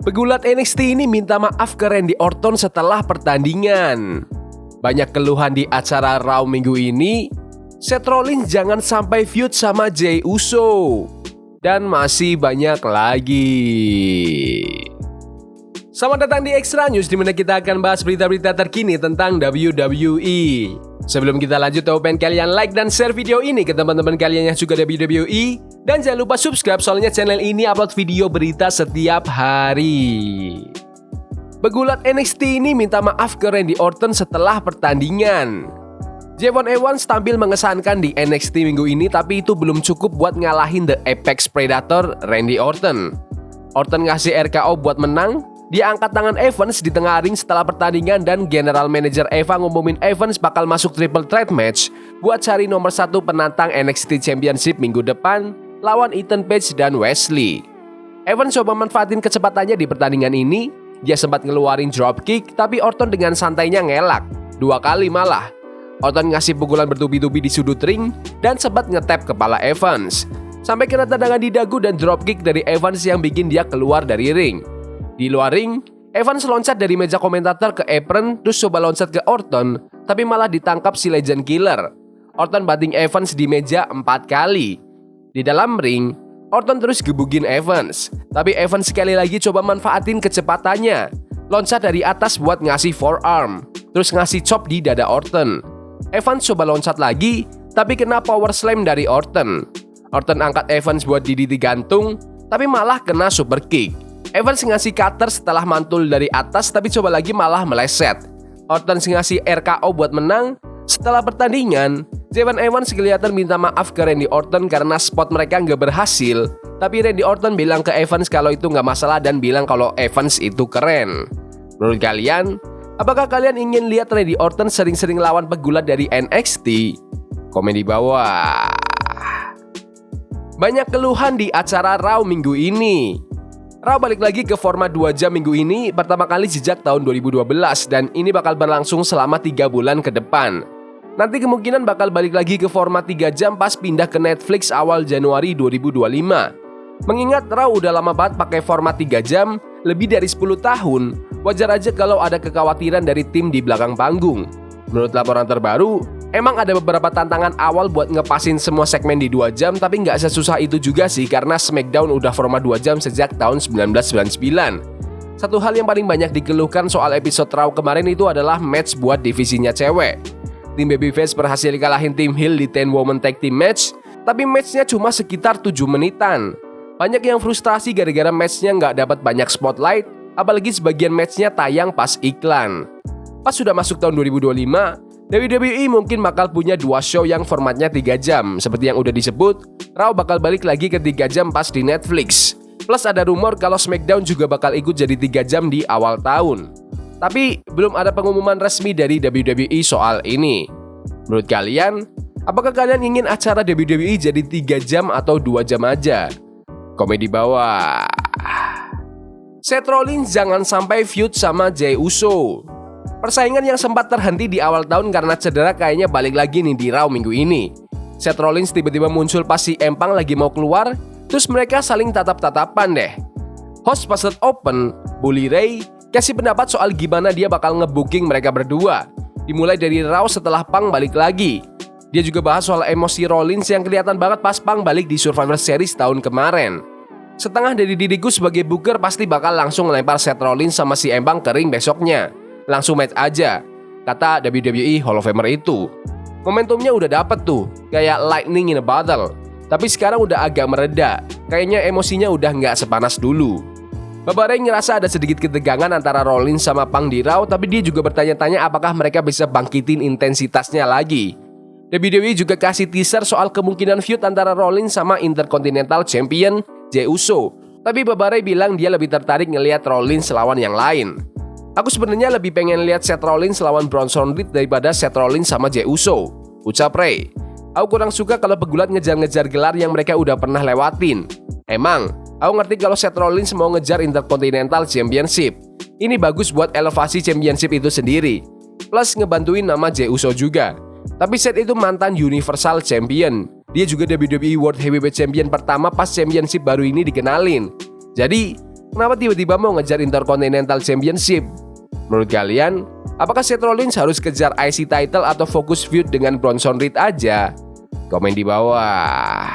Pegulat NXT ini minta maaf ke Randy Orton setelah pertandingan. Banyak keluhan di acara Raw minggu ini. Seth Rollins jangan sampai feud sama Jey Uso. Dan masih banyak lagi. Selamat datang di Extra News, di mana kita akan bahas berita-berita terkini tentang WWE. Sebelum kita lanjut, aku pengen kalian like dan share video ini ke teman-teman kalian yang suka WWE. Dan jangan lupa subscribe, soalnya channel ini upload video berita setiap hari. Pegulat NXT ini minta maaf ke Randy Orton setelah pertandingan. Javon Owens tampil mengesankan di NXT minggu ini, tapi itu belum cukup buat ngalahin The Apex Predator Randy Orton. Orton ngasih RKO buat menang. Dia angkat tangan Evans di tengah ring setelah pertandingan, dan General Manager Eva ngumumin Evans bakal masuk triple threat match buat cari nomor 1 penantang NXT Championship minggu depan lawan Ethan Page dan Wesley. Evans coba manfaatin kecepatannya di pertandingan ini. Dia sempat ngeluarin dropkick, tapi Orton dengan santainya ngelak 2 kali malah. Orton ngasih pukulan bertubi-tubi di sudut ring dan sempat ngetap kepala Evans sampai kena tendangan di dagu dan dropkick dari Evans yang bikin dia keluar dari ring. Di luar ring, Evans loncat dari meja komentator ke apron terus coba loncat ke Orton, tapi malah ditangkap si Legend Killer. Orton banting Evans di meja 4 kali. Di dalam ring, Orton terus gebukin Evans, tapi Evans sekali lagi coba manfaatin kecepatannya. Loncat dari atas buat ngasih forearm, terus ngasih chop di dada Orton. Evans coba loncat lagi, tapi kena power slam dari Orton. Orton angkat Evans buat DDT gantung, tapi malah kena super kick. Evans ngasih cutter setelah mantul dari atas, tapi coba lagi malah meleset. Orton ngasih RKO buat menang. Setelah pertandingan, Javon Owens kelihatan minta maaf ke Randy Orton karena spot mereka nggak berhasil. Tapi Randy Orton bilang ke Evans kalau itu nggak masalah dan bilang kalau Evans itu keren. Menurut kalian, apakah kalian ingin lihat Randy Orton sering-sering lawan pegulat dari NXT? Komen di bawah. Banyak keluhan di acara Raw minggu ini. Raw balik lagi ke format 2 jam minggu ini pertama kali sejak tahun 2012, dan ini bakal berlangsung selama 3 bulan ke depan. Nanti kemungkinan bakal balik lagi ke format 3 jam pas pindah ke Netflix awal Januari 2025. Mengingat Raw udah lama banget pakai format 3 jam, lebih dari 10 tahun, wajar aja kalau ada kekhawatiran dari tim di belakang panggung. Menurut laporan terbaru, emang ada beberapa tantangan awal buat ngepasin semua segmen di 2 jam, tapi nggak sesusah itu juga sih karena SmackDown udah format 2 jam sejak tahun 1999. Satu hal yang paling banyak dikeluhkan soal episode Raw kemarin itu adalah match buat divisinya cewek. Tim Babyface berhasil kalahin tim Heel di 10-woman tag team match, tapi matchnya cuma sekitar 7 menitan. Banyak yang frustrasi gara-gara matchnya nggak dapat banyak spotlight, apalagi sebagian matchnya tayang pas iklan. Pas sudah masuk tahun 2025, WWE mungkin bakal punya 2 show yang formatnya 3 jam. Seperti yang udah disebut, Raw bakal balik lagi ke 3 jam pas di Netflix. Plus ada rumor kalau SmackDown juga bakal ikut jadi 3 jam di awal tahun. Tapi belum ada pengumuman resmi dari WWE soal ini. Menurut kalian, apakah kalian ingin acara WWE jadi 3 jam atau 2 jam aja? Komen di bawah. Seth Rollins jangan sampai feud sama Jey Uso. Persaingan yang sempat terhenti di awal tahun karena cedera kayaknya balik lagi nih di Raw minggu ini. Seth Rollins tiba-tiba muncul pas si Empang lagi mau keluar, terus mereka saling tatap-tatapan deh. Host pas Open, Bully Ray, kasih pendapat soal gimana dia bakal ngebooking mereka berdua. Dimulai dari Raw setelah Punk balik lagi. Dia juga bahas soal emosi Rollins yang kelihatan banget pas Punk balik di Survivor Series tahun kemarin. Setengah dari diriku sebagai booker pasti bakal langsung melempar Seth Rollins sama si Empang ke ring besoknya. Langsung match aja, kata WWE Hall of Famer itu. Momentumnya udah dapet tuh, kayak lightning in a bottle. Tapi sekarang udah agak mereda, kayaknya emosinya udah nggak sepanas dulu. Baba Ray ngerasa ada sedikit ketegangan antara Rollins sama Punk di Raw, tapi dia juga bertanya-tanya apakah mereka bisa bangkitin intensitasnya lagi. WWE juga kasih teaser soal kemungkinan feud antara Rollins sama Intercontinental Champion Jey Uso. Tapi Baba Ray bilang dia lebih tertarik ngelihat Rollins lawan yang lain. Aku sebenarnya lebih pengen lihat Seth Rollins lawan Bronson Reed daripada Seth Rollins sama Jey Uso, ucap Ray. Aku kurang suka kalau pegulat ngejar-ngejar gelar yang mereka udah pernah lewatin. Emang, aku ngerti kalau Seth Rollins mau ngejar Intercontinental Championship. Ini bagus buat elevasi championship itu sendiri. Plus ngebantuin nama Jey Uso juga. Tapi Seth itu mantan Universal Champion. Dia juga WWE World Heavyweight Champion pertama pas championship baru ini dikenalin. Jadi, Kenapa tiba-tiba mau ngejar Intercontinental Championship? Menurut kalian, apakah Seth Rollins harus kejar IC title atau fokus feud dengan Bronson Reed aja? Komen di bawah.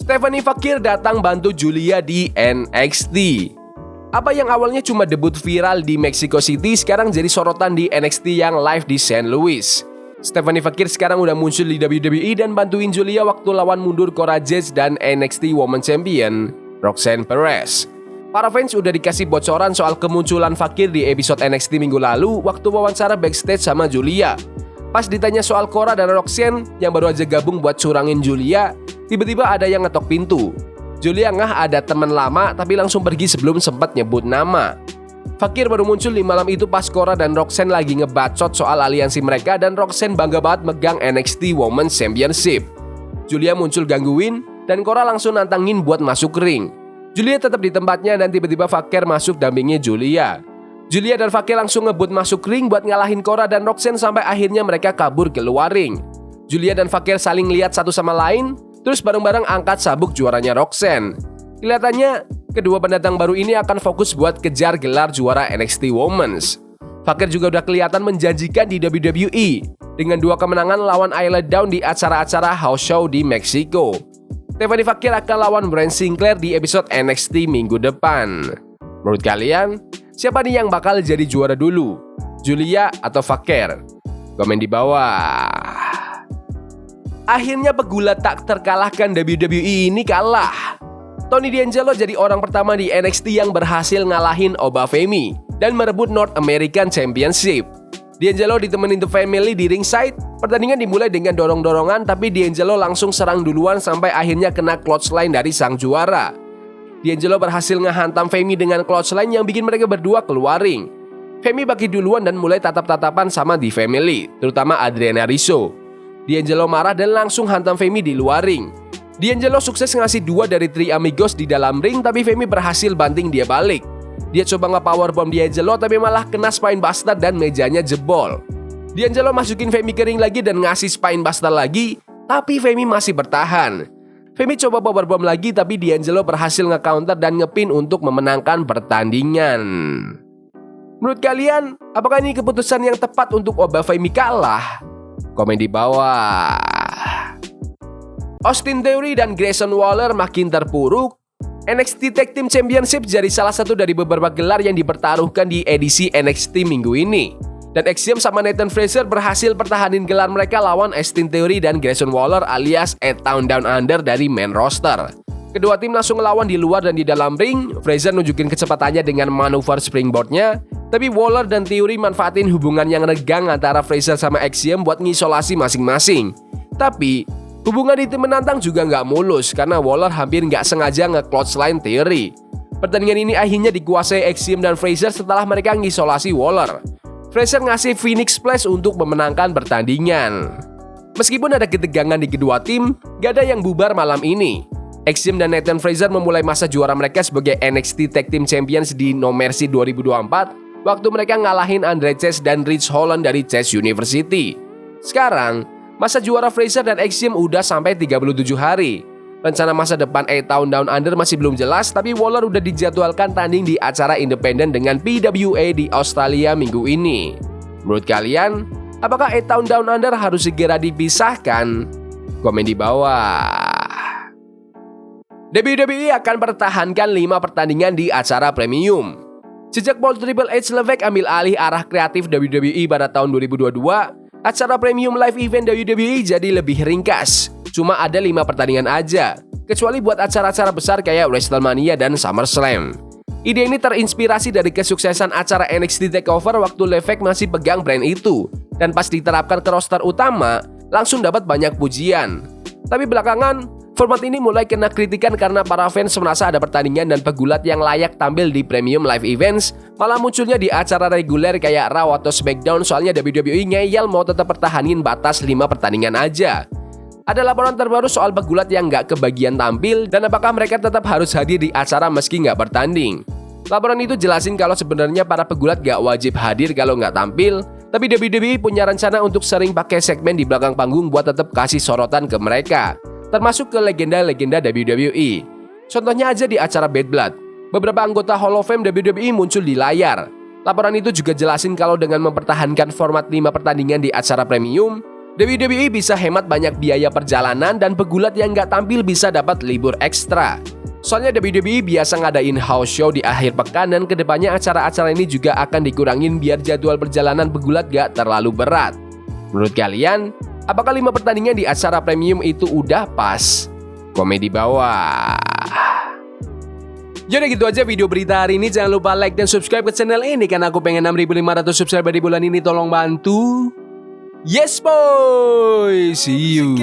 Stephanie Fakir datang bantu Julia di NXT. Apa yang awalnya cuma debut viral di Mexico City sekarang jadi sorotan di NXT yang live di St. Louis. Stephanie Fakir sekarang udah muncul di WWE dan bantuin Julia waktu lawan mundur Cora Jade dan NXT Women's Champion Roxanne Perez. Para fans udah dikasih bocoran soal kemunculan Fakir di episode NXT minggu lalu waktu wawancara backstage sama Julia. Pas ditanya soal Cora dan Roxanne yang baru aja gabung buat curangin Julia, tiba-tiba ada yang ngetok pintu. Julia ngah ada teman lama tapi langsung pergi sebelum sempat nyebut nama. Fakir baru muncul di malam itu pas Cora dan Roxanne lagi ngebacot soal aliansi mereka dan Roxanne bangga banget megang NXT Women's Championship. Julia muncul gangguin dan Cora langsung nantangin buat masuk ring. Julia tetap di tempatnya dan tiba-tiba Fakir masuk dampingi Julia. Julia dan Fakir langsung ngebut masuk ring buat ngalahin Cora dan Roxanne sampai akhirnya mereka kabur keluar ring. Julia dan Fakir saling lihat satu sama lain, terus bareng-bareng angkat sabuk juaranya Roxanne. Kelihatannya, kedua pendatang baru ini akan fokus buat kejar gelar juara NXT Women's. Fakir juga udah kelihatan menjanjikan di WWE dengan 2 kemenangan lawan Isla Dawn di acara-acara house show di Meksiko. Stephanie Fakir akan lawan Bryan Sinclair di episode NXT minggu depan. Menurut kalian, siapa nih yang bakal jadi juara dulu? Julia atau Fakir? Komen di bawah. Akhirnya pegulat tak terkalahkan WWE ini kalah. Tony D'Angelo jadi orang pertama di NXT yang berhasil ngalahin Oba Femi dan merebut North American Championship. D'Angelo ditemenin The Family di ringside. Pertandingan dimulai dengan dorong-dorongan tapi D'Angelo langsung serang duluan sampai akhirnya kena clothesline dari sang juara. D'Angelo berhasil ngehantam Femi dengan clothesline yang bikin mereka berdua keluar ring. Femi bagi duluan dan mulai tatap-tatapan sama The Family, terutama Adriana Rizzo. D'Angelo marah dan langsung hantam Femi di luar ring. D'Angelo sukses ngasih 2 dari 3 amigos di dalam ring tapi Femi berhasil banting dia balik. Dia coba nge-powerbomb D'Angelo tapi malah kena spinebuster dan mejanya jebol. D'Angelo masukin Femi ke ring lagi dan ngasih spinebuster lagi, tapi Femi masih bertahan. Femi coba powerbomb lagi tapi D'Angelo berhasil nge-counter dan ngepin untuk memenangkan pertandingan. Menurut kalian, apakah ini keputusan yang tepat untuk Oba Femi kalah? Komen di bawah. Austin Theory dan Grayson Waller makin terpuruk. NXT Tag Team Championship jadi salah satu dari beberapa gelar yang dipertaruhkan di edisi NXT minggu ini. Dan Axiom sama Nathan Frazer berhasil pertahanin gelar mereka lawan Austin Theory dan Grayson Waller alias A Town Down Under dari main roster. Kedua tim langsung ngelawan di luar dan di dalam ring. Frazer nunjukin kecepatannya dengan manuver springboardnya, tapi Waller dan Theory manfaatin hubungan yang regang antara Frazer sama Axiom buat ngisolasi masing-masing. Tapi hubungan di tim menantang juga nggak mulus karena Waller hampir nggak sengaja nge-clothesline Theory. Pertandingan ini akhirnya dikuasai Axiom dan Frazer setelah mereka ngisolasi Waller. Frazer ngasih Phoenix Splash untuk memenangkan pertandingan. Meskipun ada ketegangan di kedua tim, gak ada yang bubar malam ini. Axiom dan Nathan Frazer memulai masa juara mereka sebagai NXT Tag Team Champions di No Mercy 2024 waktu mereka ngalahin Andre Chase dan Rich Holland dari Chase University. Sekarang, masa juara Frazer dan Axiom udah sampai 37 hari. Rencana masa depan A Town Down Under masih belum jelas, tapi Waller udah dijadwalkan tanding di acara independen dengan PWA di Australia minggu ini. Menurut kalian, apakah A Town Down Under harus segera dipisahkan? Komen di bawah. WWE akan pertahankan 5 pertandingan di acara premium. Sejak Paul Triple H Levesque ambil alih arah kreatif WWE pada tahun 2022, acara premium live event WWE jadi lebih ringkas. Cuma ada 5 pertandingan aja, kecuali buat acara-acara besar kayak WrestleMania dan SummerSlam. Ide ini terinspirasi dari kesuksesan acara NXT TakeOver waktu Levesque masih pegang brand itu, dan pas diterapkan ke roster utama, langsung dapat banyak pujian. Tapi belakangan, format ini mulai kena kritikan karena para fans merasa ada pertandingan dan pegulat yang layak tampil di premium live events, malah munculnya di acara reguler kayak Raw atau SmackDown soalnya WWE ngeyel mau tetap pertahanin batas 5 pertandingan aja. Ada laporan terbaru soal pegulat yang nggak kebagian tampil dan apakah mereka tetap harus hadir di acara meski nggak bertanding. Laporan itu jelasin kalau sebenarnya para pegulat nggak wajib hadir kalau nggak tampil, tapi WWE punya rencana untuk sering pakai segmen di belakang panggung buat tetap kasih sorotan ke mereka, termasuk ke legenda-legenda WWE. Contohnya aja di acara Bad Blood. beberapa anggota Hall of Fame WWE muncul di layar. Laporan itu juga jelasin kalau dengan mempertahankan format 5 pertandingan di acara premium, WWE bisa hemat banyak biaya perjalanan dan pegulat yang nggak tampil bisa dapat libur ekstra. Soalnya WWE biasa ngadain house show di akhir pekan dan kedepannya acara-acara ini juga akan dikurangin biar jadwal perjalanan pegulat gak terlalu berat. Menurut kalian, apakah 5 pertandingan di acara premium itu udah pas? Komen di bawah. Jadi gitu aja video berita hari ini. Jangan lupa like dan subscribe ke channel ini karena aku pengen 6.500 subscriber di bulan ini. Tolong bantu. Yes boy, see you.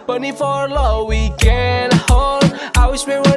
Burning for love we can hold. I wish we were